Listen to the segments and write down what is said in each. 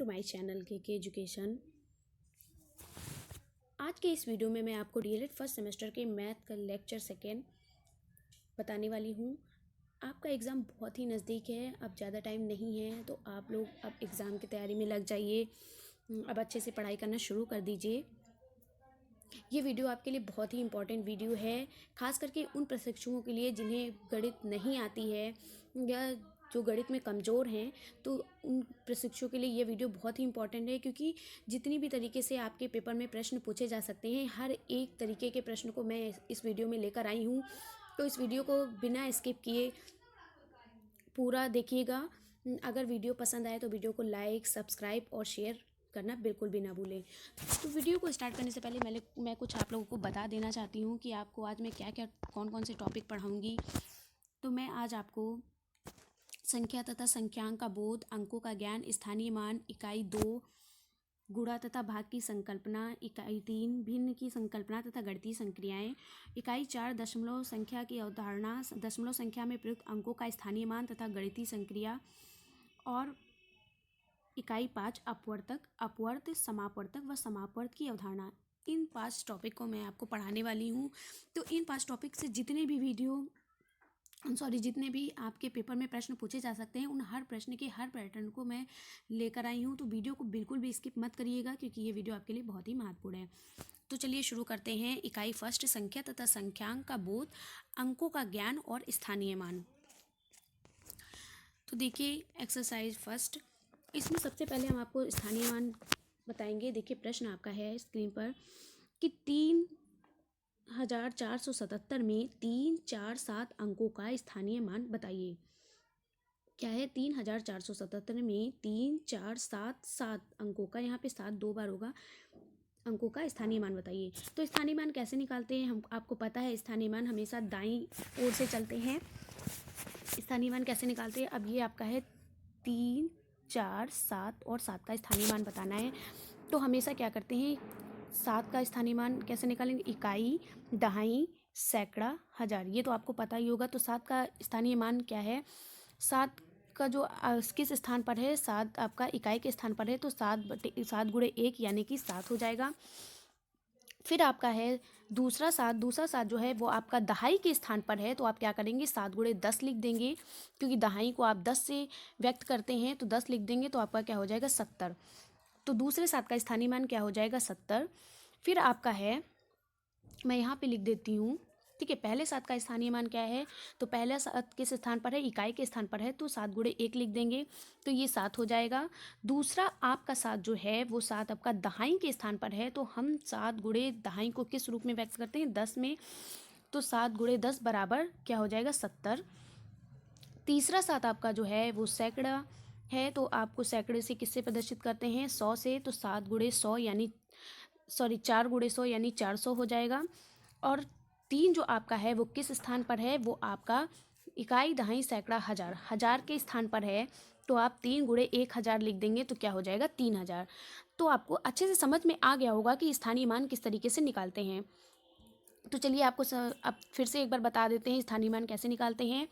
My channel के education. आज के इस वीडियो में मैं आपको डीएलएड फर्स्ट सेमेस्टर के मैथ का लेक्चर सेकेंड बताने वाली हूँ। आपका एग्ज़ाम बहुत ही नज़दीक है, अब ज़्यादा टाइम नहीं है, तो आप लोग अब एग्ज़ाम की तैयारी में लग जाइए। अब अच्छे से पढ़ाई करना शुरू कर दीजिए। ये वीडियो आपके लिए बहुत ही इम्पोर्टेंट वीडियो है, खास करके उन प्रशिक्षुओं के लिए जिन्हें गणित नहीं आती है या जो गणित में कमज़ोर हैं। तो उन प्रशिक्षुओं के लिए ये वीडियो बहुत ही इम्पोर्टेंट है, क्योंकि जितनी भी तरीके से आपके पेपर में प्रश्न पूछे जा सकते हैं, हर एक तरीके के प्रश्न को मैं इस वीडियो में लेकर आई हूँ। तो इस वीडियो को बिना स्किप किए पूरा देखिएगा। अगर वीडियो पसंद आए तो वीडियो को लाइक, सब्सक्राइब और शेयर करना बिल्कुल भी ना भूलें। तो वीडियो को स्टार्ट करने से पहले मैं कुछ आप लोगों को बता देना चाहती हूँ कि आपको आज मैं क्या क्या कौन कौन से टॉपिक पढ़ाऊँगी। तो मैं आज आपको संख्या तथा संख्यांक का बोध, अंकों का ज्ञान, स्थानीय मान, इकाई 2 गुणा तथा भाग की संकल्पना, इकाई 3 भिन्न की संकल्पना तथा गणितीय संक्रियाएं, इकाई 4 दशमलव संख्या की अवधारणा, दशमलव संख्या में प्रयुक्त अंकों का स्थानीय मान तथा गणितीय संक्रिया, और इकाई 5 अपवर्तक, अपवर्त, समापवर्तक व समापवर्त की अवधारणा। इन 5 टॉपिक को मैं आपको पढ़ाने वाली हूँ। तो इन 5 टॉपिक से जितने भी आपके पेपर में प्रश्न पूछे जा सकते हैं, उन हर प्रश्न के हर पैटर्न को मैं लेकर आई हूँ। तो वीडियो को बिल्कुल भी स्किप मत करिएगा, क्योंकि ये वीडियो आपके लिए बहुत ही महत्वपूर्ण है। तो चलिए शुरू करते हैं। इकाई फर्स्ट, संख्या तथा संख्यांक का बोध, अंकों का ज्ञान और स्थानीय मान। तो देखिए एक्सरसाइज फर्स्ट, इसमें सबसे पहले हम आपको स्थानीय मान बताएंगे। देखिए प्रश्न आपका है स्क्रीन पर कि 3477 में 3, 4, 7 अंकों का स्थानीय मान बताइए। क्या है? 3477 में 3, 4, 7 अंकों का, यहाँ पे 7 2 बार होगा, अंकों का स्थानीय मान बताइए। तो स्थानीय मान कैसे निकालते हैं? हम आपको पता है स्थानीय मान हमेशा दाईं ओर से चलते हैं। स्थानीय मान कैसे निकालते हैं? अब ये आपका है 3, 4, 7 और 7 का स्थानीय मान बताना है। तो हमेशा क्या करते हैं, 7 का स्थानीय मान कैसे निकालेंगे? इकाई, दहाई, सैकड़ा, हजार, ये तो आपको पता ही होगा। तो 7 का स्थानीय मान क्या है? 7 का जो किस स्थान पर है? 7 आपका इकाई के स्थान पर है, तो 7 गुणे 1 यानी कि 7 हो जाएगा। फिर आपका है दूसरा 7 जो है वो आपका दहाई के स्थान पर है, तो आप क्या करेंगे? 7 गुणे 10 लिख देंगे, क्योंकि दहाई को आप 10 से व्यक्त करते हैं, तो 10 लिख देंगे, तो आपका क्या हो जाएगा? 70। तो दूसरे 7 का स्थानीय मान क्या हो जाएगा? 70। फिर आपका है, मैं यहाँ पे लिख देती हूँ, ठीक है। पहले 7 का स्थानीय मान क्या है? तो पहला 7 किस स्थान पर है? इकाई के स्थान पर है, तो 7 गुणे 1 लिख देंगे, तो ये 7 हो जाएगा। दूसरा आपका 7 जो है वो 7 आपका दहाई के स्थान पर है, तो हम 7 गुणे दहाई को किस रूप में व्यक्त करते हैं? 10 में, तो 7 गुणे 10 बराबर क्या हो जाएगा? 70। तीसरा 7 आपका जो है वो सैकड़ा है, तो आपको सैकड़े से किससे प्रदर्शित करते हैं? 100 से, तो 7 गुणे 100 यानी 4 गुणे 100 यानी 400 हो जाएगा। और 3 जो आपका है वो किस स्थान पर है? वो आपका इकाई, दहाई, सैकड़ा, हजार, हजार के स्थान पर है, तो आप 3 गुणे 1000 लिख देंगे, तो क्या हो जाएगा? 3000। तो आपको अच्छे से समझ में आ गया होगा कि स्थानीय मान किस तरीके से निकालते हैं। तो चलिए आपको अब फिर से एक बार बता देते हैं स्थानीय मान कैसे निकालते हैं।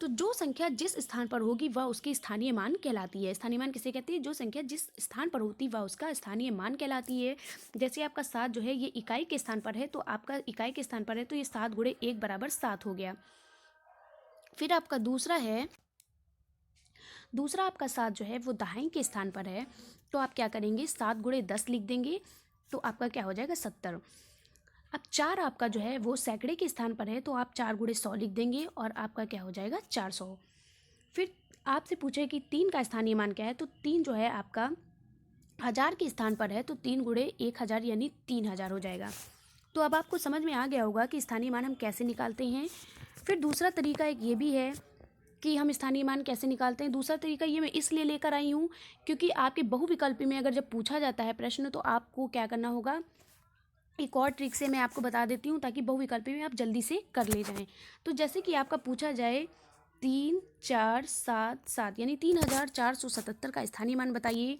तो जो संख्या जिस स्थान पर होगी वह उसकी स्थानीय मान कहलाती है। स्थानीय मान किसे कहते हैं? जो संख्या जिस स्थान पर होती वह उसका स्थानीय मान कहलाती है। जैसे आपका 7 जो है ये इकाई के स्थान पर है, तो आपका इकाई के स्थान पर है, तो ये 7 गुणे 1 बराबर 7 हो गया। फिर आपका दूसरा आपका 7 जो है वो दहाई के स्थान पर है, तो आप क्या करेंगे? 7 गुणे 10 लिख देंगे, तो आपका क्या हो जाएगा? 70। अब 4 आपका जो है वो सैकड़े के स्थान पर है, तो आप 4 गुणे 100 लिख देंगे, और आपका क्या हो जाएगा? 400। फिर आपसे पूछे कि 3 का स्थानीय मान क्या है? तो 3 जो है आपका हजार के स्थान पर है, तो 3 गुणे 1000 यानी 3000 हो जाएगा। तो अब आपको समझ में आ गया होगा कि स्थानीय मान हम कैसे निकालते हैं। फिर दूसरा तरीका एक ये भी है कि हम स्थानीय मान कैसे निकालते हैं। दूसरा तरीका ये मैं इसलिए लेकर आई हूँ क्योंकि आपके बहुविकल्पी में अगर जब पूछा जाता है प्रश्न, तो आपको क्या करना होगा, एक और ट्रिक से मैं आपको बता देती हूँ, ताकि बहुविकल्पी में आप जल्दी से कर ले जाएं। तो जैसे कि आपका पूछा जाए 3, 4, 7 7 यानी 3477 का स्थानीय मान बताइए,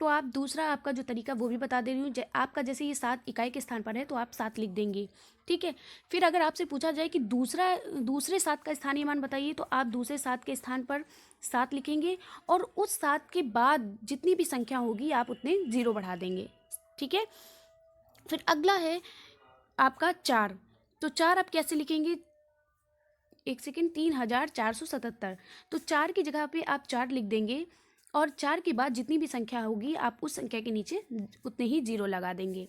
तो आप दूसरा आपका जो तरीका वो भी बता दे रही हूँ। आपका जैसे ये 7 इकाई के स्थान पर है तो आप 7 लिख देंगे, ठीक है। फिर अगर आपसे पूछा जाए कि दूसरे 7 का स्थानीय मान बताइए, तो आप दूसरे 7 के स्थान पर 7 लिखेंगे और उस 7 के बाद जितनी भी संख्या होगी आप उतने 0 बढ़ा देंगे, ठीक है। फिर अगला है आपका 4। तो 4 आप कैसे लिखेंगे, एक सेकेंड, 3477। तो 4 की जगह पे आप 4 लिख देंगे और 4 के बाद जितनी भी संख्या होगी आप उस संख्या के नीचे उतने ही 0 लगा देंगे।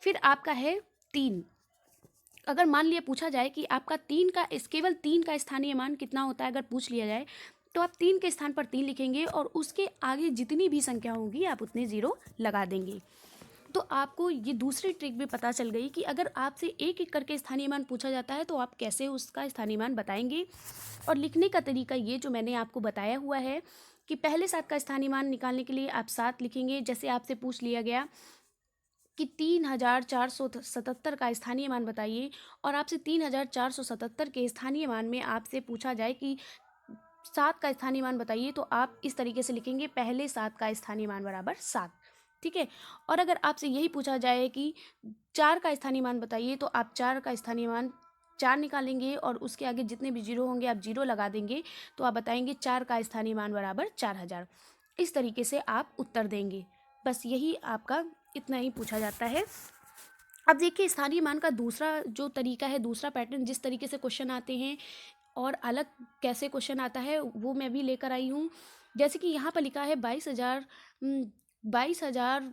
फिर आपका है 3। अगर मान लिया पूछा जाए कि आपका केवल 3 का स्थानीय मान कितना होता है, अगर पूछ लिया जाए तो आप 3 के स्थान पर 3 लिखेंगे और उसके आगे जितनी भी संख्या होगी आप उतने 0 लगा देंगे। तो आपको ये दूसरी ट्रिक भी पता चल गई कि अगर आपसे एक एक करके स्थानीय मान पूछा जाता है तो आप कैसे उसका स्थानीय मान बताएंगे। और लिखने का तरीका ये जो मैंने आपको बताया हुआ है कि पहले 7 का स्थानीय मान निकालने के लिए आप 7 लिखेंगे। जैसे आपसे पूछ लिया गया कि 3477 का स्थानीय मान बताइए और आपसे 3477 के स्थानीय मान में आपसे पूछा जाए कि 7 का स्थानीय मान बताइए, तो आप इस तरीके से लिखेंगे, पहले 7 का स्थानीय मान बराबर 7, ठीक है। और अगर आपसे यही पूछा जाए कि 4 का स्थानीय मान बताइए, तो आप 4 का स्थानीय मान 4 निकालेंगे और उसके आगे जितने भी 0 होंगे आप 0 लगा देंगे, तो आप बताएंगे 4 का स्थानीय मान बराबर 4000। इस तरीके से आप उत्तर देंगे। बस यही आपका इतना ही पूछा जाता है। अब देखिए स्थानीय मान का दूसरा जो तरीका है, दूसरा पैटर्न, जिस तरीके से क्वेश्चन आते हैं और अलग कैसे क्वेश्चन आता है वो मैं भी लेकर आई हूँ। जैसे कि यहाँ पर लिखा है 22,000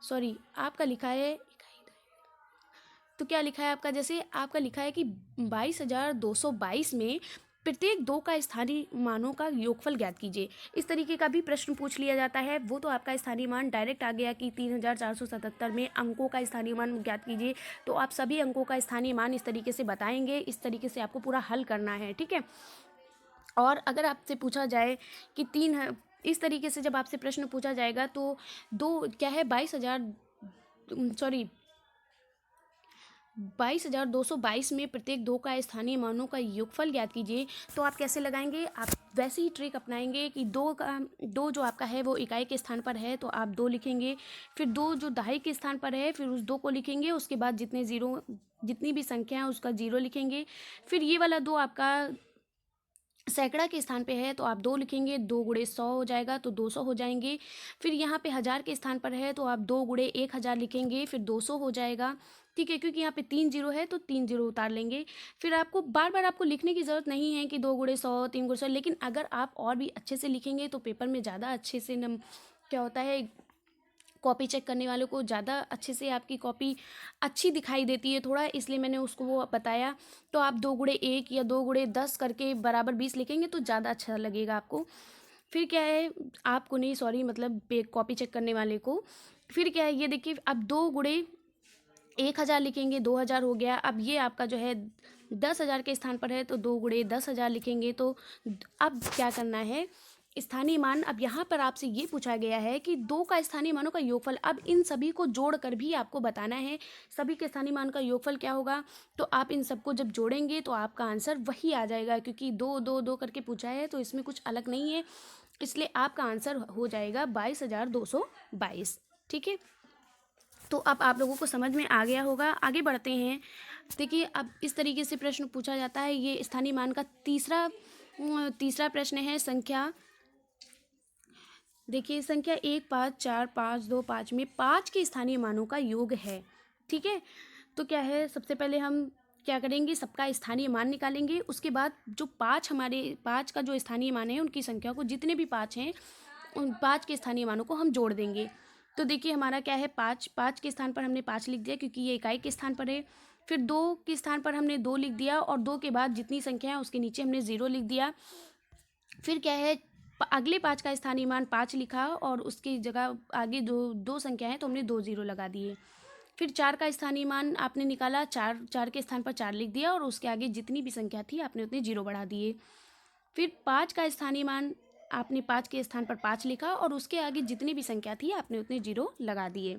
सॉरी आपका लिखा है, तो क्या लिखा है आपका, जैसे आपका लिखा है कि 22,222 में प्रत्येक 2 का स्थानीय मानों का योगफल ज्ञात कीजिए। इस तरीके का भी प्रश्न पूछ लिया जाता है। वो तो आपका स्थानीय मान डायरेक्ट आ गया कि 3477 में अंकों का स्थानीय मान ज्ञात कीजिए। तो आप सभी अंकों का स्थानीय मान इस तरीके से बताएंगे, इस तरीके से आपको पूरा हल करना है, ठीक है। और अगर आपसे पूछा जाए कि इस तरीके से जब आपसे प्रश्न पूछा जाएगा तो 22,222 में प्रत्येक 2 का स्थानीय मानों का योगफल ज्ञात कीजिए। तो आप कैसे लगाएंगे, आप वैसे ही ट्रिक अपनाएंगे कि 2 जो आपका है वो इकाई के स्थान पर है तो आप 2 लिखेंगे। फिर 2 जो दहाई के स्थान पर है फिर उस 2 को लिखेंगे, उसके बाद जितनी भी संख्या है उसका 0 लिखेंगे। फिर ये वाला 2 आपका सैकड़ा के स्थान पे है तो आप 2 लिखेंगे, 2 गुणे 100 हो जाएगा तो 200 हो जाएंगे। फिर यहाँ पे 1000 के स्थान पर है तो आप 2 गुणे 1000 लिखेंगे, फिर 200 हो जाएगा, ठीक है। क्योंकि यहाँ पे 3 जीरो है तो 3 जीरो उतार लेंगे। फिर आपको बार बार आपको लिखने की ज़रूरत नहीं है कि 2 गुणे 100, 3 गुणे 100, लेकिन अगर आप और भी अच्छे से लिखेंगे तो पेपर में ज़्यादा अच्छे से क्या होता है, कॉपी चेक करने वालों को ज़्यादा अच्छे से आपकी कॉपी अच्छी दिखाई देती है थोड़ा, इसलिए मैंने उसको वो बताया। तो आप 2 गुणे 1 या 2 गुणे 10 करके बराबर 20 लिखेंगे तो ज़्यादा अच्छा लगेगा आपको। फिर क्या है, आपको नहीं, सॉरी, मतलब कॉपी चेक करने वाले को। फिर क्या है, ये देखिए, अब 2 गुणे 1000 लिखेंगे, 2000 हो गया। अब ये आपका जो है 10,000 के स्थान पर है तो 2 गुणे 10,000 लिखेंगे। तो अब क्या करना है, स्थानीय मान, अब यहाँ पर आपसे ये पूछा गया है कि 2 का स्थानीय मानों का योगफल। अब इन सभी को जोड़कर भी आपको बताना है सभी के स्थानीय मान का योगफल क्या होगा। तो आप इन सबको जब जोड़ेंगे तो आपका आंसर वही आ जाएगा, क्योंकि 2 2 2 करके पूछा है तो इसमें कुछ अलग नहीं है, इसलिए आपका आंसर हो जाएगा 22,222, ठीक है। तो अब आप लोगों को समझ में आ गया होगा। आगे बढ़ते हैं। देखिए, अब इस तरीके से प्रश्न पूछा जाता है। ये स्थानीय मान का तीसरा प्रश्न है। संख्या देखिए, संख्या 1 5 4 5 2 5 में 5 के स्थानीय मानों का योग है, ठीक है। तो क्या है, सबसे पहले हम क्या करेंगे, सबका स्थानीय मान निकालेंगे। उसके बाद जो 5 का जो स्थानीय मान है उनकी संख्या को, जितने भी 5 हैं उन 5 के स्थानीय मानों को हम जोड़ देंगे। तो देखिए हमारा क्या है, 5 के स्थान पर हमने 5 लिख दिया क्योंकि ये इकाई के स्थान पर है। फिर 2 के स्थान पर हमने 2 लिख दिया और 2 के बाद जितनी संख्या है उसके नीचे हमने 0 लिख दिया। फिर क्या है, अगले 5 का स्थानीय मान 5 लिखा और उसकी जगह आगे दो संख्या है तो हमने 2 0 लगा दिए। फिर 4 का स्थानीय मान आपने निकाला, 4 के स्थान पर 4 लिख दिया और उसके आगे जितनी भी संख्या थी आपने उतने 0 बढ़ा दिए। फिर 5 का स्थानीय मान आपने 5 के स्थान पर 5 लिखा और उसके आगे जितनी भी संख्या थी आपने उतने 0 लगा दिए।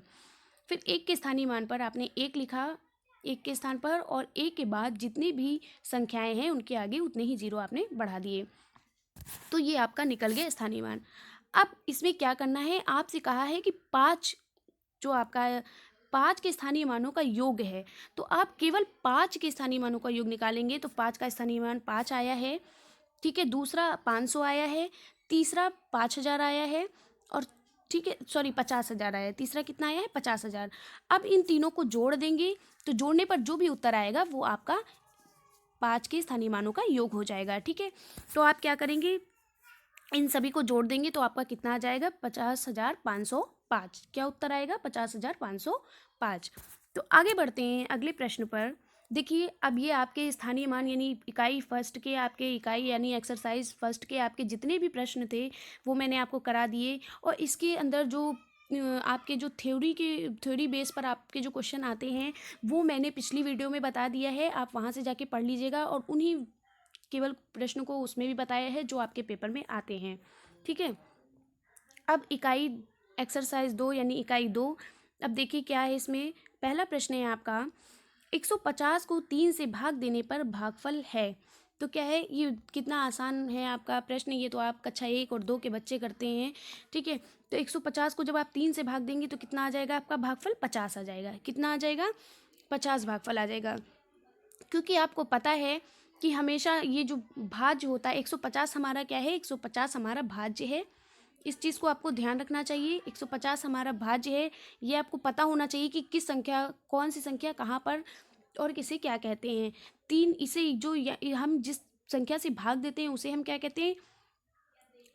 फिर 1 के स्थानीय मान पर आपने 1 लिखा 1 के स्थान पर, और 1 के बाद जितनी भी संख्याएं हैं उनके आगे उतने ही 0 आपने बढ़ा दिए। तो ये आपका निकल गया स्थानीय मान। अब इसमें क्या करना है, आपसे कहा है कि 5 जो आपका 5 के स्थानीय मानों का योग है, तो आप केवल 5 के स्थानीय मानों का योग निकालेंगे। तो 5 का स्थानीय मान 5 आया है, ठीक है, दूसरा 500 आया है, तीसरा 5000 आया है, और ठीक है सॉरी 50,000 आया है, तीसरा कितना आया है 50,000। अब इन तीनों को जोड़ देंगे, तो जोड़ने पर जो भी उत्तर आएगा वो आपका 5 के स्थानीय मानों का योग हो जाएगा, ठीक है। तो आप क्या करेंगे, इन सभी को जोड़ देंगे तो आपका कितना आ जाएगा 50,505। क्या उत्तर आएगा 50,505। तो आगे बढ़ते हैं अगले प्रश्न पर। देखिए अब ये आपके स्थानीय मान यानी इकाई फर्स्ट के आपके इकाई यानी एक्सरसाइज फर्स्ट के आपके जितने भी प्रश्न थे वो मैंने आपको करा दिए, और इसके अंदर जो आपके जो थ्योरी बेस पर आपके जो क्वेश्चन आते हैं वो मैंने पिछली वीडियो में बता दिया है, आप वहाँ से जाके पढ़ लीजिएगा, और उन्हीं केवल प्रश्न को उसमें भी बताया है जो आपके पेपर में आते हैं, ठीक है। अब इकाई एक्सरसाइज 2 यानी इकाई 2, अब देखिए क्या है इसमें। पहला प्रश्न है आपका 150 को 3 से भाग देने पर भागफल है। तो क्या है, ये कितना आसान है आपका प्रश्न, ये तो आप कक्षा 1 और 2 के बच्चे करते हैं, ठीक है। तो 150 को जब आप 3 से भाग देंगे तो कितना आ जाएगा आपका भागफल 50 आ जाएगा। कितना आ जाएगा 50 भागफल आ जाएगा, क्योंकि आपको पता है कि हमेशा ये जो भाज्य होता है 150 हमारा क्या है, 150 हमारा भाज्य है। इस चीज़ को आपको ध्यान रखना चाहिए, 150 हमारा भाज्य है, ये आपको पता होना चाहिए कि किस संख्या, कौन सी संख्या कहाँ पर और किसे क्या कहते हैं। 3 इसे जो हम जिस संख्या से भाग देते हैं उसे हम क्या कहते हैं,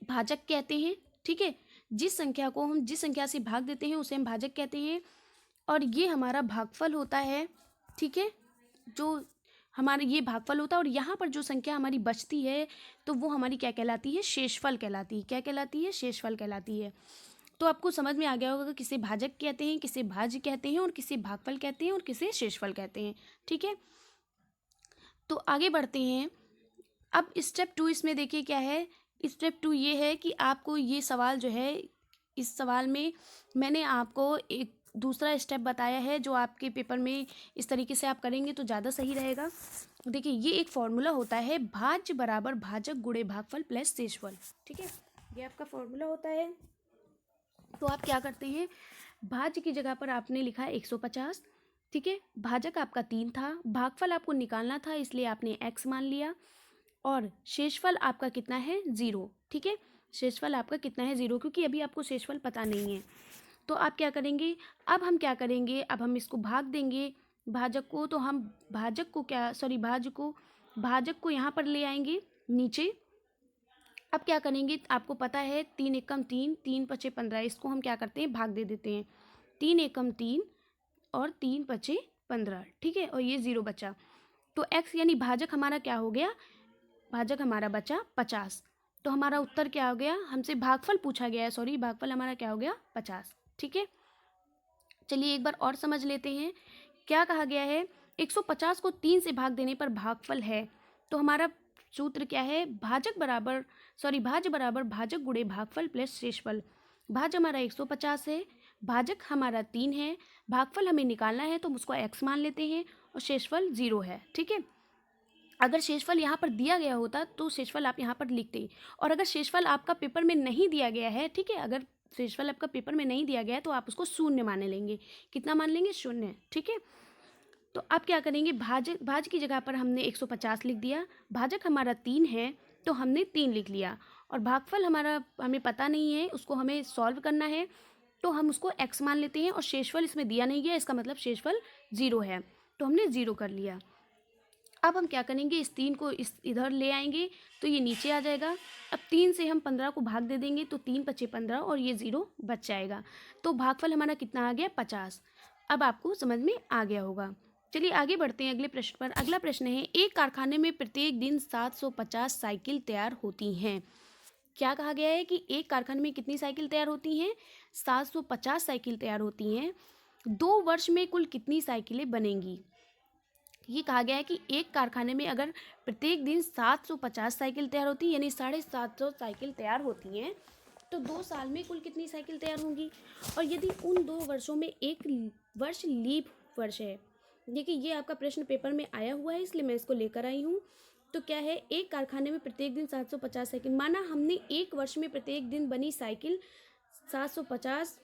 भाजक कहते हैं, ठीक है। जिस संख्या को हम जिस संख्या से भाग देते हैं उसे हम भाजक कहते हैं, और ये हमारा भागफल होता है, ठीक है। जो हमारा ये भागफल होता है, और यहाँ पर जो संख्या हमारी बचती है तो वो हमारी क्या कहलाती है, शेषफल कहलाती है। क्या कहलाती है, शेषफल कहलाती है। तो आपको समझ में आ गया होगा कि किसे भाजक कहते हैं, किसे भाज्य कहते हैं, और किसे भागफल कहते हैं, और किसे शेषफल कहते हैं, ठीक है। तो आगे बढ़ते हैं। अब स्टेप 2 इसमें देखिए क्या है। स्टेप 2 ये है कि आपको ये सवाल जो है, इस सवाल में मैंने आपको एक दूसरा स्टेप बताया है जो आपके पेपर में इस तरीके से आप करेंगे तो ज़्यादा सही रहेगा। देखिए ये एक फॉर्मूला होता है, भाज्य बराबर भाजक गुणे भागफल प्लस शेषफल, ठीक है। ये आपका फॉर्मूला होता है। तो आप क्या करते हैं, भाज्य की जगह पर आपने लिखा है 150, ठीक है। भाजक आपका 3 था, भागफल आपको निकालना था इसलिए आपने x मान लिया, और शेषफल आपका कितना है 0, ठीक है। शेषफल आपका कितना है 0, क्योंकि अभी आपको शेषफल पता नहीं है। तो आप क्या करेंगे, अब हम क्या करेंगे, अब हम इसको भाग देंगे भाजक को, तो हम भाजक को यहाँ पर ले आएंगे नीचे। अब क्या करेंगे, आपको पता है 3 एकम 3, 3 पचे 15, इसको हम क्या करते हैं भाग दे देते हैं। 3 एकम 3 और 3 पचे 15, ठीक है, और ये 0 बचा। तो x यानी भाजक हमारा क्या हो गया, भाजक हमारा बचा 50। तो हमारा उत्तर क्या हो गया, हमसे भागफल पूछा गया है, सॉरी भागफल हमारा क्या हो गया 50, ठीक है। चलिए एक बार और समझ लेते हैं क्या कहा गया है। 150 को 3 से भाग देने पर भागफल है, तो हमारा सूत्र क्या है, भाज्य बराबर भाजक गुणे भागफल प्लस शेषफल। भाज्य हमारा 150 है, भाजक हमारा 3 है, भागफल हमें निकालना है तो उसको x मान लेते हैं, और शेषफल 0 है, ठीक है। अगर शेषफल यहाँ पर दिया गया होता तो शेषफल आप यहाँ पर लिखते, और अगर शेषफल आपका पेपर में नहीं दिया गया है, ठीक है, अगर शेषफल आपका पेपर में नहीं दिया गया है तो आप उसको शून्य मान लेंगे। कितना मान लेंगे, शून्य, ठीक है। तो आप क्या करेंगे, भाज्य की जगह पर हमने 150 लिख दिया, भाजक हमारा 3 है तो हमने 3 लिख लिया, और भागफल हमारा हमें पता नहीं है, उसको हमें सॉल्व करना है तो हम उसको x मान लेते हैं, और शेषफल इसमें दिया नहीं गया, इसका मतलब शेषफल 0 है, तो हमने 0 कर लिया। अब हम क्या करेंगे, इस 3 को इधर ले आएंगे तो ये नीचे आ जाएगा। अब 3 से हम 15 को भाग दे देंगे तो 3 पचे 15 और ये 0 बच जाएगा। तो भागफल हमारा कितना आ गया 50। अब आपको समझ में आ गया होगा। चलिए आगे बढ़ते हैं अगले प्रश्न पर। अगला प्रश्न है, एक कारखाने में प्रत्येक दिन 750 साइकिल तैयार होती हैं। क्या कहा गया है कि एक कारखाने में कितनी साइकिल तैयार होती हैं, 750 साइकिल तैयार होती हैं। 2 वर्ष में कुल कितनी साइकिलें बनेंगी। ये कहा गया है कि एक कारखाने में अगर प्रत्येक दिन 750 साइकिल तैयार होती है यानी 750 साइकिल तैयार होती हैं, तो 2 साल में कुल कितनी साइकिल तैयार होंगी। और यदि उन 2 वर्षों में एक वर्ष लीप वर्ष है, देखिए ये आपका प्रश्न पेपर में आया हुआ है इसलिए मैं इसको लेकर आई हूँ। तो क्या है, एक कारखाने में प्रत्येक दिन 750 साइकिल, माना हमने एक वर्ष में प्रत्येक दिन बनी साइकिल 750,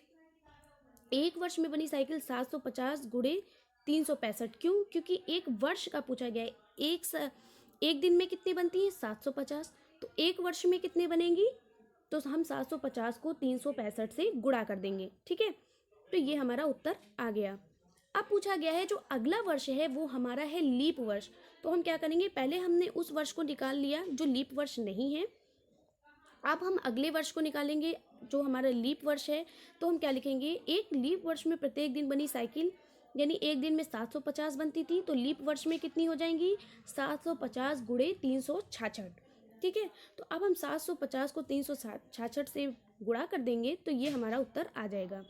एक वर्ष में बनी साइकिल 750 गुणे 365। क्यों? क्योंकि एक वर्ष का पूछा गया है। एक दिन में कितनी बनती है? 750। तो एक वर्ष में कितने बनेंगी? तो हम 750 को 365 से गुणा कर देंगे। ठीक है, तो ये हमारा उत्तर आ गया। अब पूछा गया है जो अगला वर्ष है वो हमारा है लीप वर्ष। तो हम क्या करेंगे, पहले हमने उस वर्ष को निकाल लिया जो लीप वर्ष नहीं है। अब हम अगले वर्ष को निकालेंगे जो हमारा लीप वर्ष है। तो हम क्या लिखेंगे, एक लीप वर्ष में प्रत्येक दिन बनी साइकिल, यानी एक दिन में 750 बनती थी, तो लीप वर्ष में कितनी हो जाएंगी? 750 गुणे 366। ठीक है, तो अब हम 750 को 366 से गुणा कर देंगे तो ये हमारा उत्तर आ जाएगा।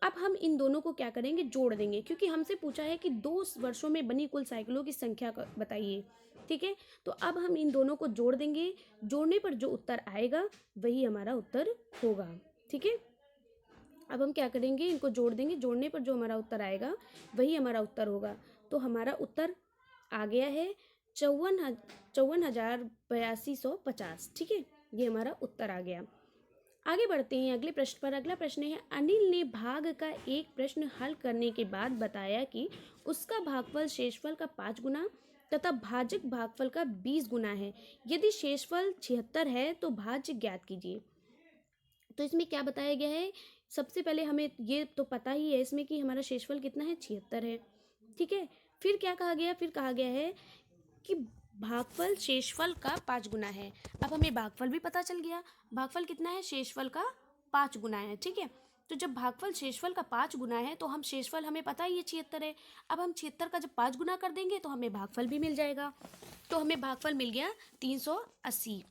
अब हम इन दोनों को क्या करेंगे, जोड़ देंगे, क्योंकि हमसे पूछा है कि 2 वर्षों में बनी कुल साइकिलों की संख्या बताइए। ठीक है, तो अब हम इन दोनों को जोड़ देंगे, जोड़ने पर जो उत्तर आएगा वही हमारा उत्तर होगा। ठीक है, अब हम क्या करेंगे, इनको जोड़ देंगे, जोड़ने पर जो हमारा उत्तर आएगा वही हमारा उत्तर होगा। तो हमारा उत्तर आ गया है 54,8250। ठीक है, ये हमारा उत्तर आ गया। आगे बढ़ते हैं अगले प्रश्न पर। अगला प्रश्न है, अनिल ने भाग का एक प्रश्न हल करने के बाद बताया कि उसका भागफल शेषफल का 5 गुना तथा भाजक भागफल का 20 गुना है। यदि शेषफल 76 है तो भाज्य ज्ञात कीजिए। तो इसमें क्या बताया गया है, सबसे पहले हमें ये तो पता ही है इसमें कि हमारा शेषफल कितना है, 76 है। ठीक है, फिर क्या कहा गया, फिर कहा गया है कि भागफल शेषफल का 5 गुना है। अब हमें भागफल भी पता चल गया, भागफल कितना है, शेषफल का 5 गुना है। ठीक है, तो जब भागफल शेषफल का 5 गुना है तो हम शेषफल हमें पता ही है 76 है। अब हम 76 का जब 5 गुना कर देंगे तो हमें भागफल भी मिल जाएगा। तो हमें भागफल मिल गया 380।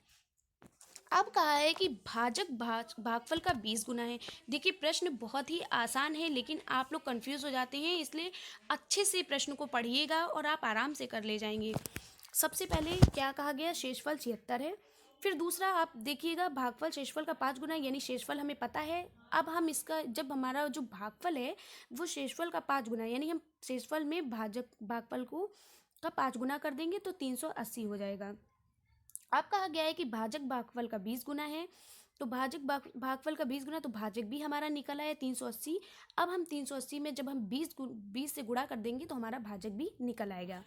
अब कहा है कि भागफल का 20 गुना है। देखिए प्रश्न बहुत ही आसान है लेकिन आप लोग कंफ्यूज हो जाते हैं, इसलिए अच्छे से प्रश्न को पढ़िएगा और आप आराम से कर ले जाएंगे। सबसे पहले क्या कहा गया, शेषफल 76 है। फिर दूसरा आप देखिएगा, भागफल शेषफल का 5 गुना, यानी शेषफल हमें पता है। अब हम इसका, जब हमारा जो भागफल है वो शेषफल का 5 गुना, यानी हम शेषफल में भागफल को का 5 गुना कर देंगे तो 380 हो जाएगा। अब कहा गया है कि भाजक भागफल का 20 गुना है, तो भागफल का 20 गुना, तो भाजक भी हमारा निकल आया 380। अब हम 380 में जब हम 20 से गुणा कर देंगे तो हमारा भाजक भी निकल आएगा।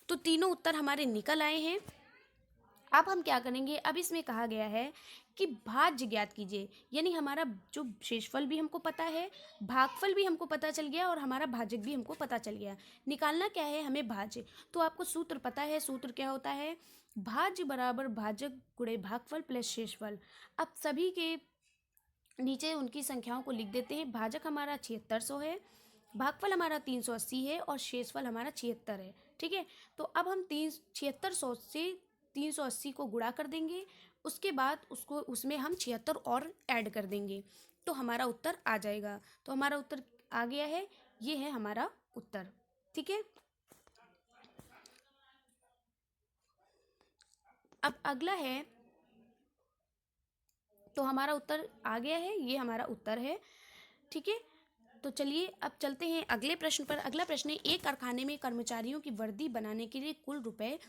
तो तीनों उत्तर हमारे निकल आए हैं। अब हम क्या करेंगे, अब इसमें कहा गया है कि भाज्य ज्ञात कीजिए, यानी हमारा जो शेषफल भी हमको पता है, भागफल भी हमको पता चल गया और हमारा भाजक भी हमको पता चल गया। निकालना क्या है हमें, भाज्य। तो आपको सूत्र पता है, सूत्र क्या होता है, भाज्य बराबर भाजक गुणे भागफल प्लस शेषफल। अब सभी के नीचे उनकी संख्याओं को लिख देते हैं। भाजक हमारा 7600 है, भागफल हमारा 380 है और शेषफल हमारा 76 है। ठीक है, तो अब हम 7600 से 380 को गुणा कर देंगे, उसके बाद उसमें हम 76 और ऐड कर देंगे तो हमारा उत्तर आ जाएगा। तो हमारा उत्तर आ गया है, ये है हमारा उत्तर। ठीक है, अब अगला है, तो हमारा उत्तर आ गया है, ये हमारा उत्तर है। ठीक है, तो चलिए अब चलते हैं अगले प्रश्न पर। अगला प्रश्न है, एक कारखाने में कर्मचारियों की वर्दी बनाने के लिए कुल रुपए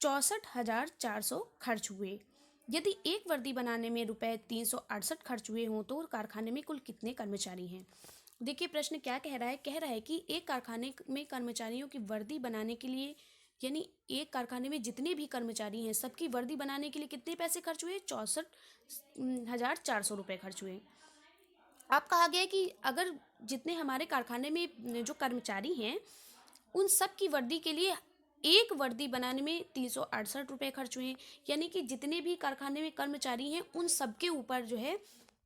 64,400 खर्च हुए। यदि एक वर्दी बनाने में रुपए 368 खर्च हुए हों तो कारखाने में कुल कितने कर्मचारी हैं। देखिए प्रश्न क्या कह रहा है, कह रहा है कि एक कारखाने में कर्मचारियों की वर्दी बनाने के लिए, यानी एक कारखाने में जितने भी कर्मचारी हैं सबकी वर्दी बनाने के लिए कितने पैसे खर्च हुए, 64,400 रुपये खर्च हुए। अब कहा गया है कि अगर जितने हमारे कारखाने में जो कर्मचारी हैं उन सब की वर्दी के लिए एक वर्दी बनाने में 368 रुपये खर्च हुए, यानी कि जितने भी कारखाने में कर्मचारी हैं उन सबके ऊपर जो है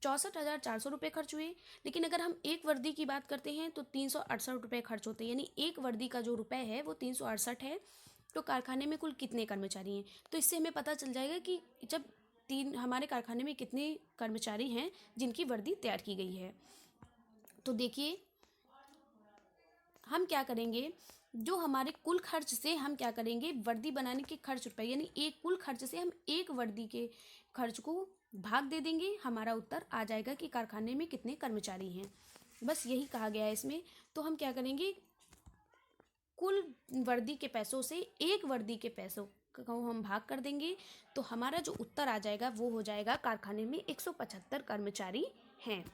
64,400 रुपये खर्च हुए। लेकिन अगर हम एक वर्दी की बात करते हैं तो 368 रुपये खर्च होते हैं, यानी एक वर्दी का जो रुपये है वो 368 है। तो कारखाने में कुल कितने कर्मचारी हैं, तो इससे हमें पता चल जाएगा कि जब हमारे कारखाने में कितने कर्मचारी हैं जिनकी वर्दी तैयार की गई है। तो देखिए हम क्या करेंगे, जो हमारे कुल खर्च से हम क्या करेंगे, वर्दी बनाने के खर्च रुपए, यानी एक कुल खर्च से हम एक वर्दी के खर्च को भाग दे देंगे, हमारा उत्तर आ जाएगा कि कारखाने में कितने कर्मचारी हैं। बस यही कहा गया है इसमें। तो हम क्या करेंगे, कुल वर्दी के पैसों से एक वर्दी के पैसों को हम भाग कर देंगे तो हमारा जो उत्तर आ जाएगा वो हो जाएगा कारखाने में 175 कर्मचारी हैं।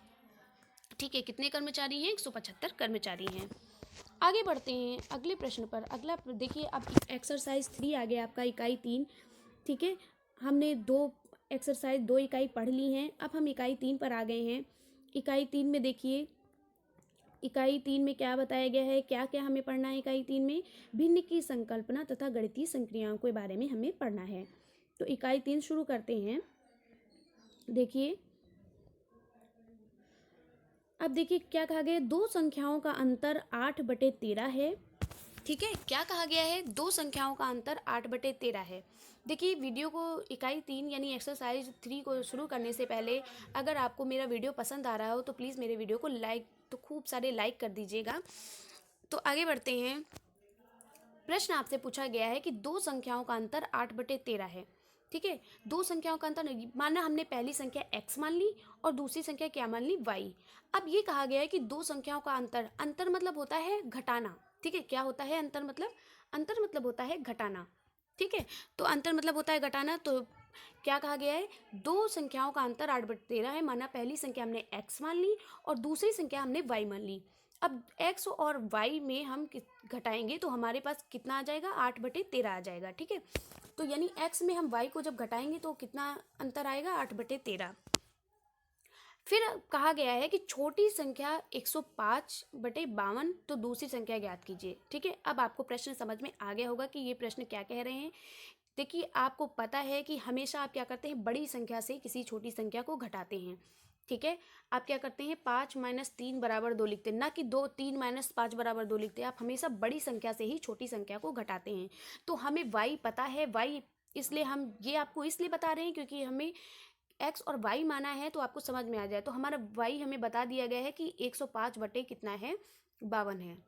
ठीक है, कितने कर्मचारी हैं? 175 कर्मचारी हैं। आगे बढ़ते हैं अगले प्रश्न पर। अगला देखिए, अब एक्सरसाइज 3 आ गया आपका, इकाई 3। ठीक है, हमने दो इकाई पढ़ ली हैं। अब हम इकाई 3 पर आ गए हैं। इकाई 3 में देखिए, इकाई 3 में क्या बताया गया है, क्या क्या हमें पढ़ना है इकाई 3 में? भिन्न की संकल्पना तथा गणितीय संक्रियाओं के बारे में हमें पढ़ना है। तो इकाई 3 शुरू करते हैं। देखिए, अब देखिए क्या कहा गया है, दो संख्याओं का अंतर 8/13 है। ठीक है, क्या कहा गया है? दो संख्याओं का अंतर 8/13 है। देखिए, वीडियो को इकाई 3 यानी एक्सरसाइज 3 को शुरू करने से पहले अगर आपको मेरा वीडियो पसंद आ रहा हो तो प्लीज़ मेरे वीडियो को खूब सारे लाइक कर दीजिएगा। तो आगे बढ़ते हैं। प्रश्न आपसे पूछा गया है कि दो संख्याओं का अंतर 8/13 है। ठीक है, दो संख्याओं का अंतर माना हमने पहली संख्या x मान ली और दूसरी संख्या क्या मान ली? y। अब ये कहा गया है कि दो संख्याओं का अंतर मतलब होता है घटाना। ठीक है, क्या होता है अंतर मतलब होता है घटाना। ठीक है, तो अंतर मतलब होता है घटाना। तो क्या कहा गया है? दो संख्याओं का अंतर 8/13 है। माना पहली संख्या हमने x मान ली और दूसरी संख्या हमने y मान ली। अब x और y में हम घटाएंगे तो हमारे पास कितना आ जाएगा? 8/13 आ जाएगा। ठीक है, तो यानी x में हम y को जब घटाएंगे तो कितना अंतर आएगा? 8/13। फिर कहा गया है कि छोटी संख्या 105/52, तो दूसरी संख्या ज्ञात कीजिए। ठीक है, अब आपको प्रश्न समझ में आ गया होगा कि ये प्रश्न क्या कह रहे हैं। देखिए, आपको पता है कि हमेशा आप क्या करते हैं? बड़ी संख्या से किसी छोटी संख्या को घटाते हैं। ठीक है, आप क्या करते हैं? 5 - 3 = 2 लिखते हैं, ना कि 3 - 5 = 2 लिखते हैं। आप हमेशा बड़ी संख्या से ही छोटी संख्या को घटाते हैं। तो हमें y पता है, y इसलिए हम ये आपको इसलिए बता रहे हैं क्योंकि हमें x और y माना है, तो आपको समझ में आ जाए। तो हमारा y हमें बता दिया गया है कि 105 बटे कितना है? 52 है।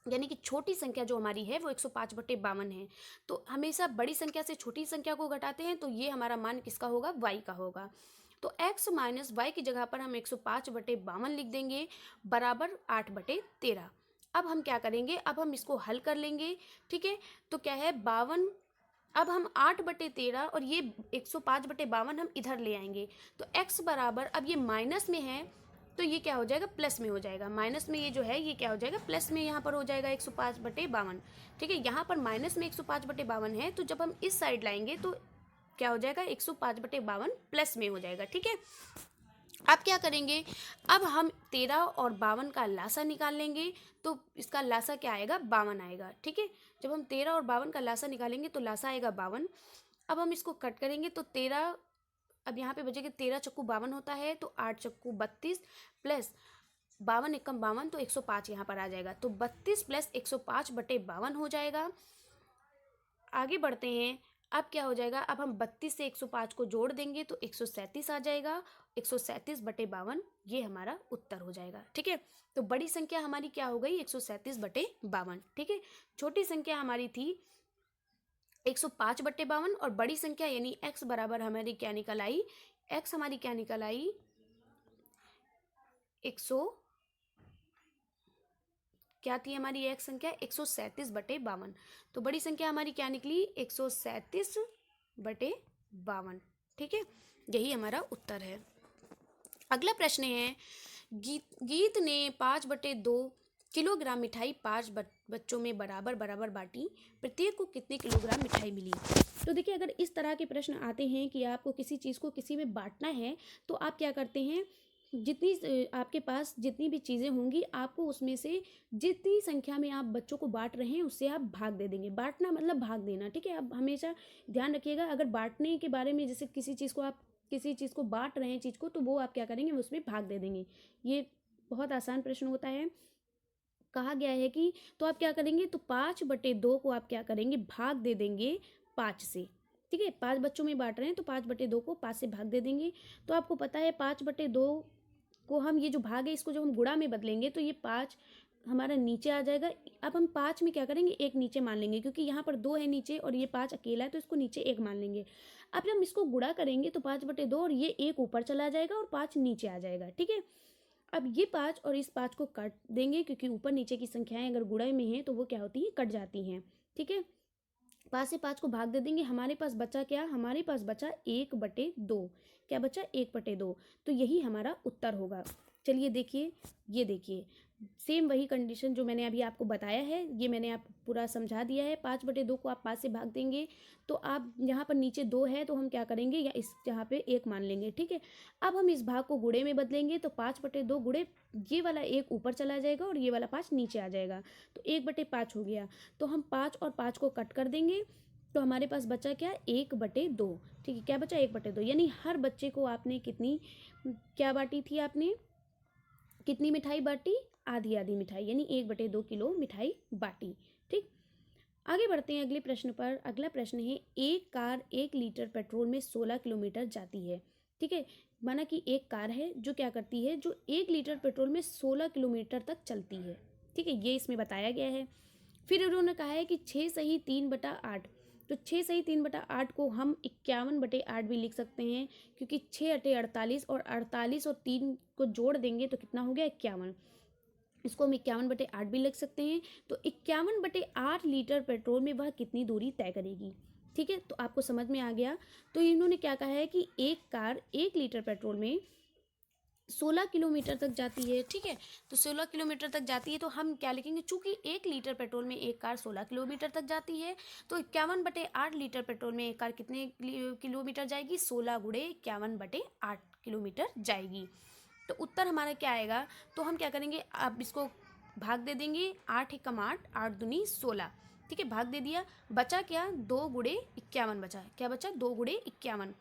यानी कि छोटी संख्या जो हमारी है वो 105/52 है। तो हमेशा बड़ी संख्या से छोटी संख्या को घटाते हैं, तो ये हमारा मान किसका होगा? y का होगा। तो x - y की जगह पर हम 105/52 लिख देंगे बराबर 8/13। अब हम क्या करेंगे? अब हम इसको हल कर लेंगे। ठीक है, तो क्या है? 52। अब हम 8/13 और ये 105/52 हम इधर ले आएंगे। तो x बराबर, अब ये माइनस में है तो ये क्या हो जाएगा? प्लस में हो जाएगा। माइनस में ये जो है ये क्या हो जाएगा? प्लस में यहाँ पर हो जाएगा 105/52। ठीक है, यहाँ पर माइनस में 105/52 है, तो जब हम इस साइड लाएंगे तो क्या हो जाएगा? 105/52 प्लस में हो जाएगा। ठीक है, अब क्या करेंगे? अब हम 13 और 52 का लासा निकाल लेंगे। तो इसका लासा क्या आएगा? 52 आएगा। ठीक है, जब हम 13 और 52 का लासा निकालेंगे तो लासा आएगा 52। अब हम इसको कट करेंगे तो 13, अब यहाँ पे बचेगा 13 चक्कू 52 होता है, तो 8 चक्कू 32 प्लस 52 एकम 52, तो 105 यहाँ पर आ जाएगा। तो 32 + 105/52 हो जाएगा। आगे बढ़ते हैं। अब क्या हो जाएगा? अब हम 32 से 105 को जोड़ देंगे तो 137 आ जाएगा। 137/52 ये हमारा उत्तर हो जाएगा। ठीक है, तो बड़ी संख्या हमारी क्या हो गई? 137/52। ठीक है, छोटी संख्या हमारी थी 105/52 और बड़ी संख्या यानी x बराबर हमारी क्या निकल आई? x हमारी क्या निकल आई? 100 क्या थी हमारी x संख्या? 137/52। तो बड़ी संख्या हमारी क्या निकली? 137/52। ठीक है, यही हमारा उत्तर है। अगला प्रश्न है, गीत ने 5/2 किलोग्राम मिठाई 5 बच्चों में बराबर बराबर बांटी। प्रत्येक को कितने किलोग्राम मिठाई मिली? तो देखिए, अगर इस तरह के प्रश्न आते हैं कि आपको किसी चीज़ को किसी में बांटना है, तो आप क्या करते हैं? आपके पास जितनी भी चीज़ें होंगी, आपको उसमें से जितनी संख्या में आप बच्चों को बांट रहे हैं उससे आप भाग दे देंगे। बांटना मतलब भाग देना। ठीक है, अब हमेशा ध्यान रखिएगा, अगर बांटने के बारे में, जैसे किसी चीज़ को बांट रहे हैं चीज़ को, तो वो आप क्या करेंगे? उसमें भाग दे देंगे। ये बहुत आसान प्रश्न होता है। कहा गया है कि तो आप क्या करेंगे? तो 5/2 को आप क्या करेंगे? भाग दे देंगे 5 से। ठीक है, 5 बच्चों में बांट रहे हैं तो 5/2 को 5 से भाग दे देंगे। तो आपको पता है 5/2 को हम, ये जो भाग है इसको जब हम गुणा में बदलेंगे तो ये 5 हमारा नीचे आ जाएगा। अब हम 5 में क्या करेंगे? 1 नीचे मान लेंगे, क्योंकि यहाँ पर 2 है नीचे और ये 5 अकेला है, तो इसको नीचे 1 मान लेंगे। अब जब हम इसको गुणा करेंगे तो 5/2 और ये 1 ऊपर चला जाएगा और 5 नीचे आ जाएगा। ठीक है, अब ये 5 और इस 5 को काट देंगे, क्योंकि ऊपर नीचे की संख्याएं अगर गुणा में हैं तो वो क्या होती हैं? कट जाती हैं। ठीक है, 5 से 5 को भाग दे देंगे, हमारे पास बचा क्या, हमारे पास बचा 1/2। क्या बचा, 1/2। तो यही हमारा उत्तर होगा। चलिए देखिए, ये देखिए सेम वही कंडीशन जो मैंने अभी आपको बताया है, ये मैंने आपको पूरा समझा दिया है। 5/2 को आप 5 से भाग देंगे तो आप यहाँ पर नीचे 2 है तो हम क्या करेंगे, या इस जहाँ पे 1 मान लेंगे, ठीक है। अब हम इस भाग को गुणे में बदलेंगे तो 5/2 गुणे ये वाला 1 ऊपर चला जाएगा और ये वाला 5 नीचे आ जाएगा, तो 1/5 हो गया। तो हम 5 और 5 को कट कर देंगे तो हमारे पास बचा क्या, 1/2। ठीक है, क्या बचा, 1/2। यानी हर बच्चे को आपने कितनी क्या बांटी थी, आपने कितनी मिठाई बांटी, आधी आधी मिठाई, यानी 1/2 किलो मिठाई बांटी। ठीक, आगे बढ़ते हैं अगले प्रश्न पर। अगला प्रश्न है, एक कार 1 लीटर पेट्रोल में 16 किलोमीटर जाती है। ठीक है, माना कि एक कार है जो क्या करती है, जो 1 लीटर पेट्रोल में 16 किलोमीटर तक चलती है। ठीक है, ये इसमें बताया गया है। फिर उन्होंने कहा है कि 6 सही 3/8, तो 6 सही 3/8 को हम 51/8 भी लिख सकते हैं, क्योंकि 6 × 8 = 48 और 48 और 3 को जोड़ देंगे तो कितना हो गया, 51। इसको हम 51/8 भी लिख सकते हैं। तो 51/8 लीटर पेट्रोल में वह कितनी दूरी तय करेगी। ठीक है, तो आपको समझ में आ गया। तो इन्होंने क्या कहा है कि एक कार 1 लीटर पेट्रोल में 16 किलोमीटर तक जाती है। ठीक है, तो 16 किलोमीटर तक जाती है तो हम क्या लिखेंगे, चूंकि 1 लीटर पेट्रोल में एक कार 16 किलोमीटर तक जाती है तो 51/8 लीटर पेट्रोल में एक कार कितने किलोमीटर जाएगी, 16 × 51/8 किलोमीटर जाएगी। तो उत्तर हमारा क्या आएगा, तो हम क्या करेंगे, अब इसको भाग दे देंगे, 8 × 8, 8 दूनी 16। ठीक है, भाग दे दिया, बचा क्या, 2 × 51 बचा। क्या बचा, 2 × 51।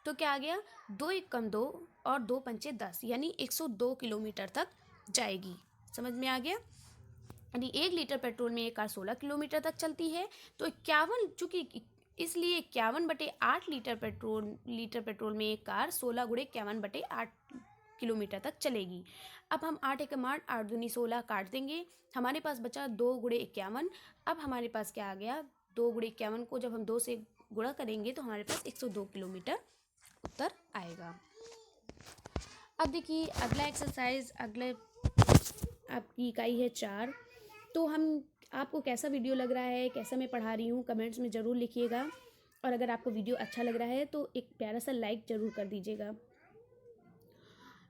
तो क्या आ गया, 2 × 1 = 2 और 2 × 5 = 10, यानी 102 किलोमीटर तक जाएगी। समझ में आ गया। यानी 1 लीटर पेट्रोल में एक कार 16 किलोमीटर तक चलती है, तो 51, चूंकि इसलिए 51/8 लीटर पेट्रोल में एक कार 16 × 51/8 किलोमीटर तक चलेगी। अब हम 8 × 8, 8 दूनी 16 काट देंगे, हमारे पास बचा 2 × 51। अब हमारे पास क्या आ गया, 2 × 51 को जब हम 2 से गुणा करेंगे तो हमारे पास 102 किलोमीटर उत्तर आएगा। अब देखिए अगला एक्सरसाइज, अगले आपकी इकाई है 4। तो हम आपको कैसा वीडियो लग रहा है, कैसा मैं पढ़ा रही हूँ, कमेंट्स में ज़रूर लिखिएगा। और अगर आपको वीडियो अच्छा लग रहा है तो एक प्यारा सा लाइक ज़रूर कर दीजिएगा।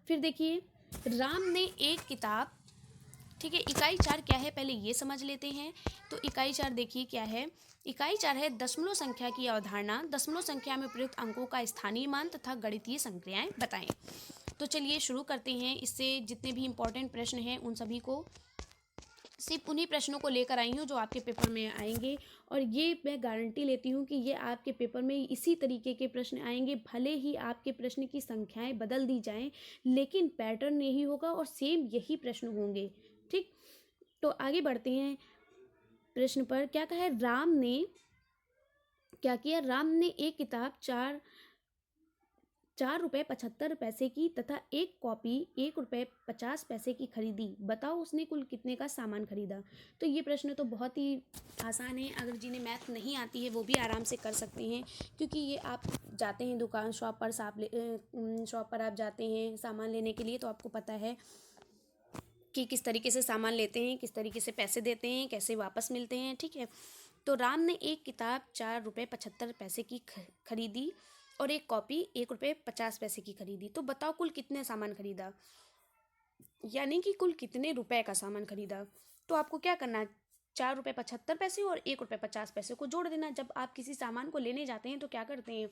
फिर देखिए, राम ने एक किताब, ठीक है, इकाई 4 क्या है पहले ये समझ लेते हैं। तो इकाई 4 देखिए क्या है, इकाई 4 है दशमलव संख्या की अवधारणा, दशमलव संख्या में प्रयुक्त अंकों का स्थानीय मान तथा गणितीय संक्रियाएं बताएं। तो चलिए शुरू करते हैं। इससे जितने भी इम्पोर्टेंट प्रश्न हैं उन सभी को, सिर्फ उन्हीं प्रश्नों को लेकर आई हूँ जो आपके पेपर में आएंगे, और ये मैं गारंटी लेती हूँ कि ये आपके पेपर में इसी तरीके के प्रश्न आएंगे। भले ही आपके प्रश्न की संख्याएं बदल दी जाएं, लेकिन पैटर्न यही होगा और सेम यही प्रश्न होंगे। ठीक, तो आगे बढ़ते हैं प्रश्न पर। क्या कहा है, राम ने क्या किया, राम ने एक किताब 4 रुपये 75 पैसे की तथा एक कॉपी 1 रुपये 50 पैसे की खरीदी। बताओ उसने कुल कितने का सामान खरीदा। तो ये प्रश्न तो बहुत ही आसान है, अगर जिन्हें मैथ नहीं आती है वो भी आराम से कर सकते हैं, क्योंकि ये आप जाते हैं दुकान शॉप पर आप जाते हैं सामान लेने के लिए, तो आपको पता है कि किस तरीके से सामान लेते हैं, किस तरीके से पैसे देते हैं, कैसे वापस मिलते हैं। ठीक है, तो राम ने एक किताब 4 रुपये 75 पैसे की खरीदी और एक कॉपी 1 रुपये 50 पैसे की खरीदी। तो बताओ कुल कितने सामान खरीदा, यानी कि कुल कितने रुपए का सामान खरीदा। तो आपको क्या करना है, 4 रुपये 75 पैसे और 1 रुपये 50 पैसे को जोड़ देना। जब आप किसी सामान को लेने जाते हैं तो क्या करते हैं,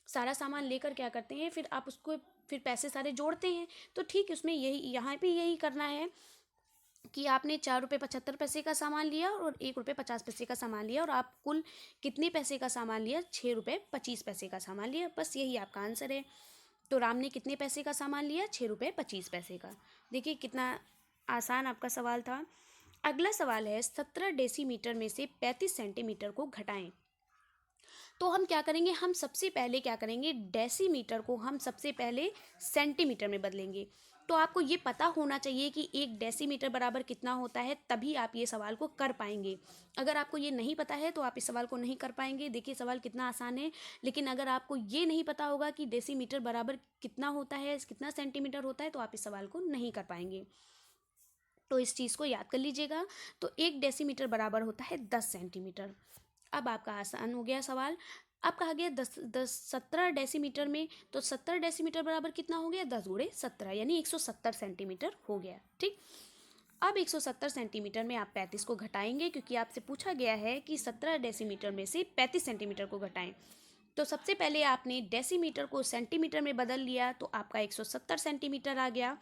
सारा सामान लेकर क्या करते हैं, फिर आप उसको फिर पैसे सारे जोड़ते हैं। तो ठीक उसमें यही, यहाँ पे यही करना है कि आपने 4 रुपये 75 पैसे का सामान लिया और 1 रुपये 50 पैसे का सामान लिया, और आप कुल कितने पैसे का सामान लिया, 6 रुपये 25 पैसे का सामान लिया। बस यही आपका आंसर है। तो राम ने कितने पैसे का सामान लिया, 6 रुपये 25 पैसे का। देखिए कितना आसान आपका सवाल था। अगला सवाल है, 17 डेसीमीटर में से 35 सेंटीमीटर को घटाएं। तो हम क्या करेंगे, हम सबसे पहले क्या करेंगे, डेसीमीटर को हम सबसे पहले सेंटीमीटर में बदलेंगे। तो आपको ये पता होना चाहिए कि 1 डेसीमीटर बराबर कितना होता है, तभी आप ये सवाल को कर पाएंगे। अगर आपको ये नहीं पता है तो आप इस सवाल को नहीं कर पाएंगे। देखिए सवाल कितना आसान है, लेकिन अगर आपको ये नहीं पता होगा कि डेसीमीटर बराबर कितना होता है, कितना सेंटीमीटर होता है, तो आप इस सवाल को नहीं कर पाएंगे। तो इस चीज़ को याद कर लीजिएगा। तो 1 डेसीमीटर बराबर होता है 10 सेंटीमीटर। अब आपका आसान हो गया सवाल। अब कहा गया 17 डेसीमीटर में, तो 70 डेसीमीटर बराबर कितना हो गया, 10 गुणे 17 यानी 170 सेंटीमीटर हो गया। ठीक, अब 170 सेंटीमीटर में आप 35 को घटाएंगे, क्योंकि आपसे पूछा गया है कि 17 डेसीमीटर में से 35 सेंटीमीटर को घटाएं। तो सबसे पहले आपने डेसीमीटर को सेंटीमीटर में बदल लिया, तो आपका 170 सेंटीमीटर आ गया।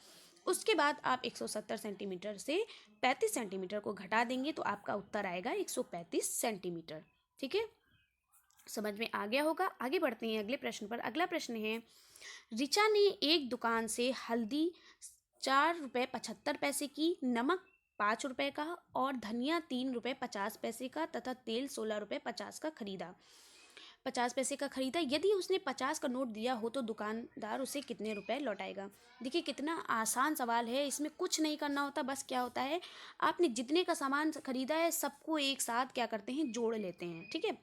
उसके बाद आप 170 सेंटीमीटर से 35 सेंटीमीटर को घटा देंगे, तो आपका उत्तर आएगा 135 सेंटीमीटर। ठीक है, समझ में आ गया होगा। आगे बढ़ते हैं अगले प्रश्न पर। अगला प्रश्न है, रिचा ने एक दुकान से हल्दी 4 रुपये 75 पैसे की, नमक 5 रुपये का और धनिया 3 रुपये 50 पैसे का तथा तेल 16 रुपये 50 का खरीदा। 50 पैसे का खरीदा। यदि उसने 50 का नोट दिया हो तो दुकानदार उसे कितने रुपए लौटाएगा। देखिए कितना आसान सवाल है, इसमें कुछ नहीं करना होता, बस क्या होता है, आपने जितने का सामान खरीदा है सबको एक साथ क्या करते हैं, जोड़ लेते हैं। ठीक है,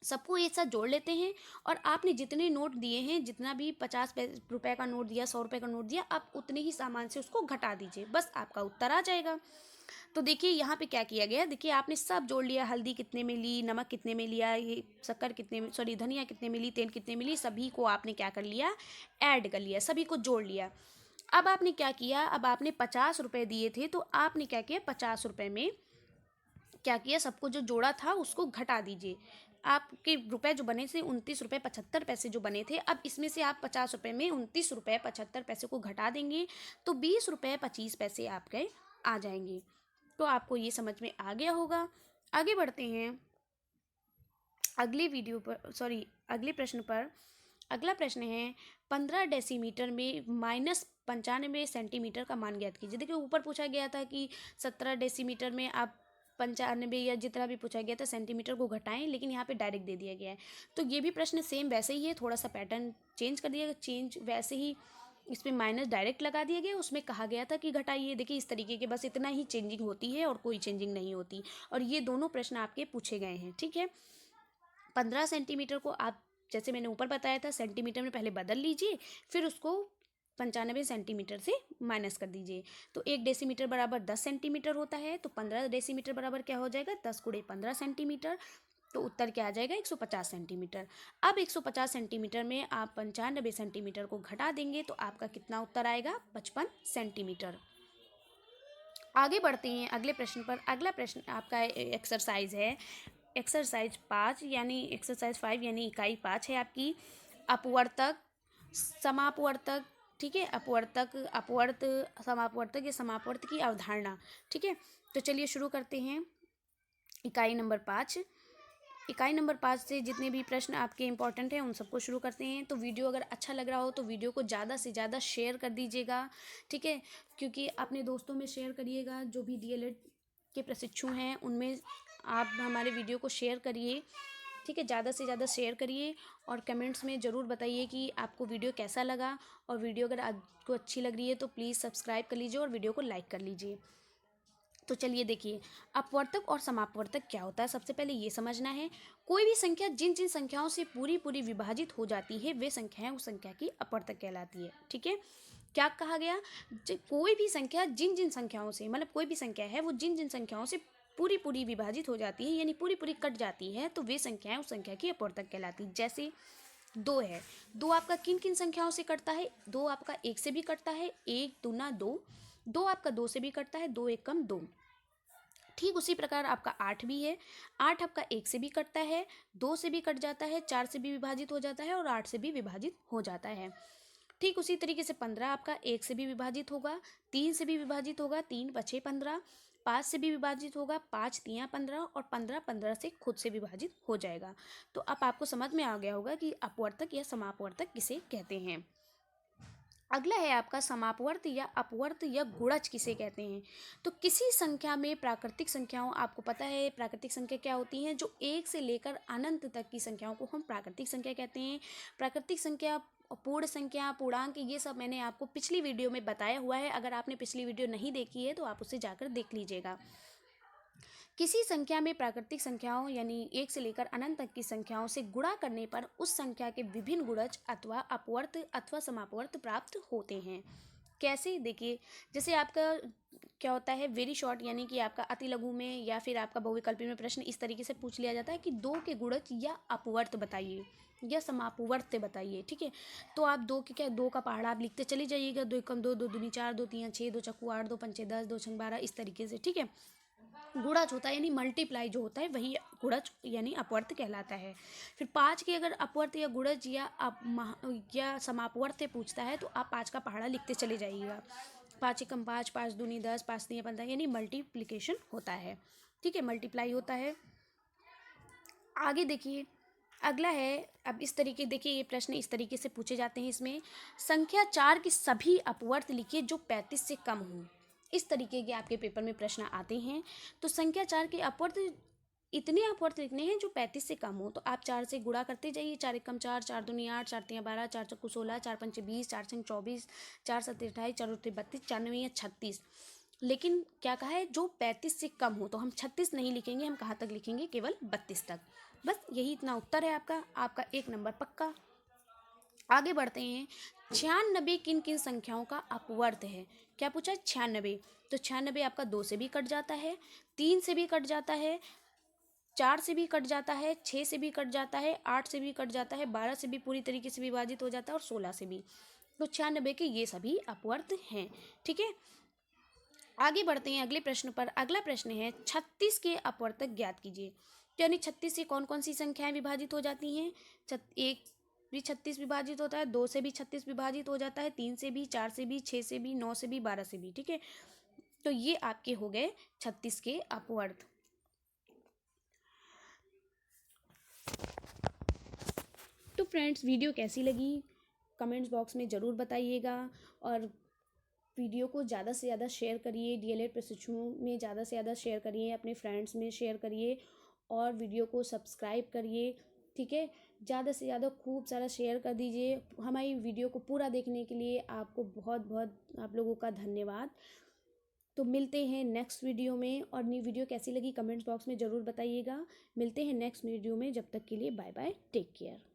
सबको एक साथ जोड़ लेते हैं और आपने जितने नोट दिए हैं, जितना भी 50 रुपए का नोट दिया, 100 रुपए का नोट दिया, आप उतने ही सामान से उसको घटा दीजिए, बस आपका उत्तर आ जाएगा। तो देखिए यहाँ पे क्या किया गया, देखिए आपने सब जोड़ लिया, हल्दी कितने में ली, नमक कितने में लिया, ये शक्कर कितने में, सॉरी धनिया कितने में ली, तेल कितने में ली, सभी को आपने क्या कर लिया, ऐड कर लिया, सभी को जोड़ लिया। अब आपने क्या किया, अब आपने 50 रुपए दिए थे, तो आपने क्या किया, 50 रुपए में क्या किया, सबको जो जोड़ा था उसको घटा दीजिए। आपके रुपए जो बने थे 29 रुपये 75 पैसे जो बने थे, अब इसमें से आप 50 रुपए में 29 रुपये 75 पैसे को घटा देंगे, तो 20 रुपये 25 पैसे आपके आ जाएंगे। तो आपको ये समझ में आ गया होगा। आगे बढ़ते हैं अगले वीडियो पर, सॉरी अगले प्रश्न पर। अगला प्रश्न है, 15 डेसीमीटर में -95 सेंटीमीटर का मान ज्ञात कीजिए। देखिए ऊपर पूछा गया था कि 17 डेसीमीटर में आप 95 या जितना भी पूछा गया था सेंटीमीटर को घटाएं, लेकिन यहाँ पे डायरेक्ट दे दिया गया है। तो ये भी प्रश्न सेम वैसे ही है, थोड़ा सा पैटर्न चेंज कर दिया गया, चेंज वैसे ही इसमें माइनस डायरेक्ट लगा दिया गया, उसमें कहा गया था कि घटाइए। देखिए इस तरीके के बस इतना ही चेंजिंग होती है और कोई चेंजिंग नहीं होती, और ये दोनों प्रश्न आपके पूछे गए हैं। ठीक है, 15 सेंटीमीटर को आप, जैसे मैंने ऊपर बताया था, सेंटीमीटर में पहले बदल लीजिए, फिर उसको 95 सेंटीमीटर से माइनस कर दीजिए। तो 1 डेसीमीटर बराबर 10 सेंटीमीटर होता है, तो 15 डेसीमीटर बराबर क्या हो जाएगा, 10 गुणे 15 सेंटीमीटर। तो उत्तर क्या आ जाएगा, 150 सेंटीमीटर। अब 150 सेंटीमीटर में आप 95 सेंटीमीटर को घटा देंगे, तो आपका कितना उत्तर आएगा, 55 सेंटीमीटर। आगे बढ़ते हैं अगले प्रश्न पर। अगला प्रश्न आपका एक्सरसाइज है, एक्सरसाइज 5 यानी एक्सरसाइज 5 यानी इकाई 5 है आपकी, अपवर्तक समापवर्तक। ठीक है, अपवर्तक अपवर्त समापवर्तक या समापवर्त की अवधारणा। ठीक है, तो चलिए शुरू करते हैं इकाई नंबर 5। इकाई नंबर 5 से जितने भी प्रश्न आपके इंपॉर्टेंट हैं उन सबको शुरू करते हैं। तो वीडियो अगर अच्छा लग रहा हो तो वीडियो को ज़्यादा से ज़्यादा शेयर कर दीजिएगा। ठीक है, क्योंकि अपने दोस्तों में शेयर करिएगा, जो भी डीएलएड के प्रशिक्षु हैं उनमें आप हमारे वीडियो को शेयर करिए। ठीक है, ज़्यादा से ज़्यादा शेयर करिए और कमेंट्स में ज़रूर बताइए कि आपको वीडियो कैसा लगा, और वीडियो अगर आपको अच्छी लग रही है तो प्लीज़ सब्सक्राइब कर लीजिए और वीडियो को लाइक कर लीजिए। तो चलिए देखिए, अपवर्तक और समापवर्तक क्या होता है, सबसे पहले ये समझना है। कोई भी संख्या जिन जिन संख्याओं से पूरी पूरी विभाजित हो जाती है वे संख्याएं उस संख्या की अपवर्तक कहलाती है। ठीक है, क्या कहा गया, कोई भी संख्या जिन जिन संख्याओं से, मतलब कोई भी संख्या है वो जिन जिन संख्याओं से पूरी पूरी विभाजित हो जाती है यानी पूरी पूरी कट जाती है, तो वे संख्याएं उस संख्या की अपवर्तक कहलाती है। जैसे 2 है, 2 आपका किन किन संख्याओं से कटता है, 2 आपका 1 से भी कटता है, 1 दूना 2, 2 आपका 2 से भी कटता है, 2 1 कम 2। ठीक उसी प्रकार आपका 8 भी है, 8 आपका 1 से भी कटता है, 2 से भी कट जाता है, 4 से भी विभाजित हो जाता है और 8 से भी विभाजित हो जाता है। ठीक उसी तरीके से 15 आपका 1 से भी विभाजित होगा, 3 से भी विभाजित होगा, 3 पछे 15, 5 से भी विभाजित होगा, 5 तियाँ 15 और 15 15 से खुद से विभाजित हो जाएगा। तो अब आपको समझ में आ गया होगा कि अपवर्तक या समापवर्तक किसे कहते हैं। अगला है आपका समापवर्त या अपवर्त या गुणज किसे कहते हैं। तो किसी संख्या में प्राकृतिक संख्याओं, आपको पता है प्राकृतिक संख्या क्या होती हैं, जो 1 से लेकर अनंत तक की संख्याओं को हम प्राकृतिक संख्या कहते हैं। प्राकृतिक संख्या, पूर्ण संख्या, पूर्णांक, ये सब मैंने आपको पिछली वीडियो में बताया हुआ है। अगर आपने पिछली वीडियो नहीं देखी है तो आप उसे जाकर देख लीजिएगा। किसी संख्या में प्राकृतिक संख्याओं यानी 1 से लेकर अनंत तक की संख्याओं से गुणा करने पर उस संख्या के विभिन्न गुणज अथवा अपवर्त अथवा समापवर्त प्राप्त होते हैं। कैसे, देखिए जैसे आपका क्या होता है वेरी शॉर्ट, यानी कि आपका अति लघु में या फिर आपका बहुविकल्पी में प्रश्न इस तरीके से पूछ लिया जाता है कि दो के गुणज या अपवर्त बताइए या समापवर्त बताइए, ठीक है। तो आप दो के क्या, दो का पहाड़ा आप लिखते चले जाइएगा, दो एकम दो, दो दूनी चार, दो तीन छः, दो चक्कू आठ, दो पंचे 10, दो छंग 12, इस तरीके से, ठीक है। गुणज होता है यानी मल्टीप्लाई जो होता है वही गुणज यानी अपवर्त कहलाता है। फिर पाँच के अगर अपवर्त या गुणज या समापवर्त पूछता है तो आप पाँच का पहाड़ा लिखते चले जाइएगा। पाँच एकम पाँच, पाँच दूनी 10, पाँच तीन 15, यानी मल्टीप्लिकेशन होता है, ठीक है, मल्टीप्लाई होता है। आगे देखिए अगला है, अब इस तरीके, देखिए ये प्रश्न इस तरीके से पूछे जाते हैं इसमें, संख्या 4 के सभी अपवर्त लिखिए जो 35 से कम हो। इस तरीके के आपके पेपर में प्रश्न आते हैं। तो संख्या 4 के अपवर्त, इतने अपवर्त लिखने हैं जो 35 से कम हो, तो आप 4 से गुणा करते जाइए, 4 एकम 4, 4 दूनी 8, 4 तीन 12, 4 चक्कू 16, 4 पंचे 20, 4 छंग 24, 4 सत्ते 28, 4 उठे 32, 4 नवे 36। लेकिन क्या कहा है, जो 35 से कम हो, तो हम 36 नहीं लिखेंगे, हम कहाँ तक लिखेंगे, केवल 32 तक। बस यही इतना उत्तर है आपका, आपका 1 नंबर पक्का। आगे बढ़ते हैं, 96 किन किन संख्याओं का अपवर्त है। क्या पूछा है, 96। तो 96 आपका 2 से भी कट जाता है, 3 से भी कट जाता है, 4 से भी कट जाता है, 6 से भी कट जाता है, 8 से भी कट जाता है, 12 से भी पूरी तरीके से विभाजित हो जाता है और 16 से भी। तो 96 के ये सभी अपवर्त हैं, ठीक है। आगे बढ़ते हैं अगले प्रश्न पर। अगला प्रश्न है 36 के अपवर्तक ज्ञात कीजिए। तो यानी 36 से कौन कौन सी संख्याएं विभाजित हो जाती हैं, एक भी 36 विभाजित होता है, 2 से भी 36 विभाजित हो जाता है, 3 से भी, 4 से भी, 6 से भी, 9 से भी, 12 से भी, ठीक है। तो ये आपके हो गए 36 के अपवर्त। तो फ्रेंड्स वीडियो कैसी लगी कमेंट्स बॉक्स में ज़रूर बताइएगा, और वीडियो को ज़्यादा से ज़्यादा शेयर करिए, डीएलएड प्रशिक्षुओं में ज़्यादा से ज़्यादा शेयर करिए, अपने फ्रेंड्स में शेयर करिए, और वीडियो को सब्सक्राइब करिए, ठीक है। ज़्यादा से ज़्यादा खूब सारा शेयर कर दीजिए। हमारी वीडियो को पूरा देखने के लिए आपको बहुत बहुत आप लोगों का धन्यवाद। तो मिलते हैं नेक्स्ट वीडियो में, और नई वीडियो कैसी लगी कमेंट्स बॉक्स में ज़रूर बताइएगा। मिलते हैं नेक्स्ट वीडियो में, जब तक के लिए बाय बाय, टेक केयर।